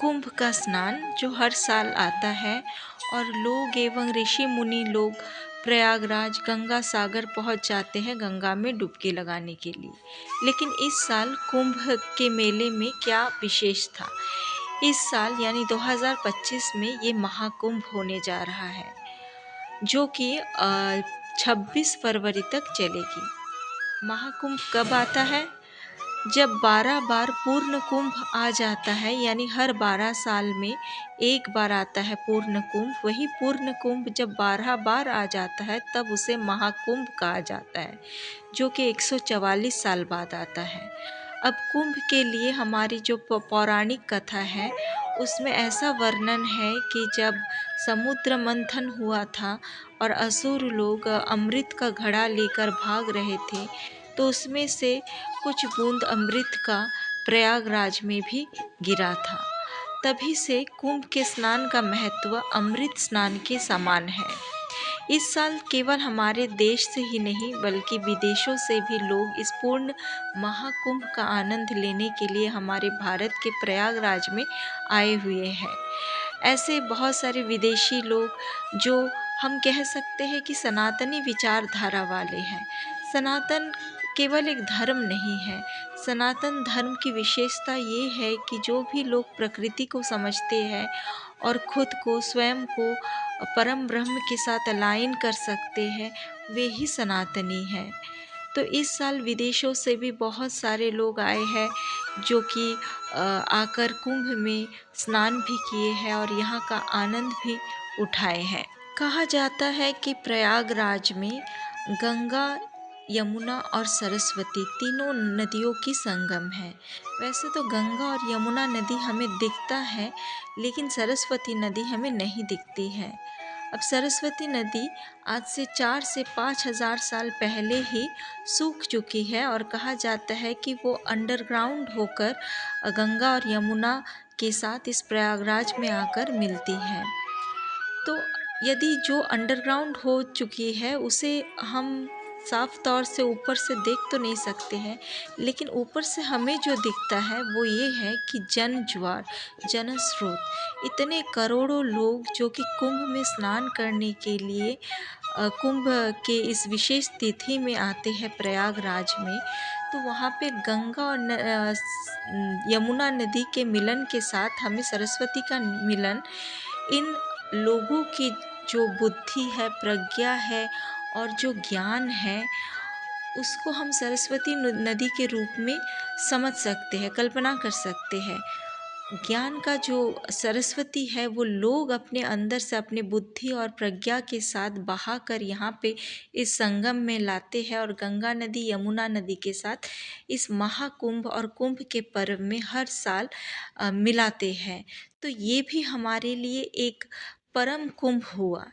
कुंभ का स्नान जो हर साल आता है और लोग एवं ऋषि मुनि लोग प्रयागराज गंगा सागर पहुंच जाते हैं गंगा में डुबकी लगाने के लिए। लेकिन इस साल कुंभ के मेले में क्या विशेष था? इस साल यानी 2025 में ये महाकुंभ होने जा रहा है जो कि 26 फरवरी तक चलेगी। महाकुंभ कब आता है? जब 12 बार पूर्ण कुंभ आ जाता है, यानी हर 12 साल में एक बार आता है पूर्ण कुंभ। वही पूर्ण कुंभ जब 12 बार आ जाता है तब उसे महाकुंभ कहा जाता है, जो कि 144 साल बाद आता है। अब कुंभ के लिए हमारी जो पौराणिक कथा है उसमें ऐसा वर्णन है कि जब समुद्र मंथन हुआ था और असुर लोग अमृत का घड़ा लेकर भाग रहे थे, तो उसमें से कुछ बूंद अमृत का प्रयागराज में भी गिरा था। तभी से कुंभ के स्नान का महत्व अमृत स्नान के समान है। इस साल केवल हमारे देश से ही नहीं बल्कि विदेशों से भी लोग इस पूर्ण महाकुंभ का आनंद लेने के लिए हमारे भारत के प्रयागराज में आए हुए हैं। ऐसे बहुत सारे विदेशी लोग जो हम कह सकते हैं कि सनातनी विचारधारा वाले हैं। सनातन केवल एक धर्म नहीं है। सनातन धर्म की विशेषता ये है कि जो भी लोग प्रकृति को समझते हैं और खुद को स्वयं को परम ब्रह्म के साथ अलाइन कर सकते हैं, वे ही सनातनी हैं। तो इस साल विदेशों से भी बहुत सारे लोग आए हैं जो कि आकर कुंभ में स्नान भी किए हैं और यहाँ का आनंद भी उठाए हैं। कहा जाता है कि प्रयागराज में गंगा, यमुना और सरस्वती तीनों नदियों की संगम है। वैसे तो गंगा और यमुना नदी हमें दिखता है, लेकिन सरस्वती नदी हमें नहीं दिखती है। अब सरस्वती नदी आज से 4 से 5 हज़ार साल पहले ही सूख चुकी है और कहा जाता है कि वो अंडरग्राउंड होकर गंगा और यमुना के साथ इस प्रयागराज में आकर मिलती है। तो यदि जो अंडरग्राउंड हो चुकी है उसे हम साफ तौर से ऊपर से देख तो नहीं सकते हैं, लेकिन ऊपर से हमें जो दिखता है वो ये है कि जन ज्वार, जन स्रोत, इतने करोड़ों लोग जो कि कुंभ में स्नान करने के लिए कुंभ के इस विशेष तिथि में आते हैं प्रयागराज में। तो वहाँ पे गंगा और यमुना नदी के मिलन के साथ हमें सरस्वती का मिलन इन लोगों की जो बुद्धि है, प्रज्ञा है और जो ज्ञान है, उसको हम सरस्वती नदी के रूप में समझ सकते हैं, कल्पना कर सकते हैं। ज्ञान का जो सरस्वती है वो लोग अपने अंदर से अपने बुद्धि और प्रज्ञा के साथ बहाकर यहाँ पे इस संगम में लाते हैं और गंगा नदी, यमुना नदी के साथ इस महाकुंभ और कुंभ के पर्व में हर साल मिलाते हैं। तो ये भी हमारे लिए एक परम कुंभ हुआ।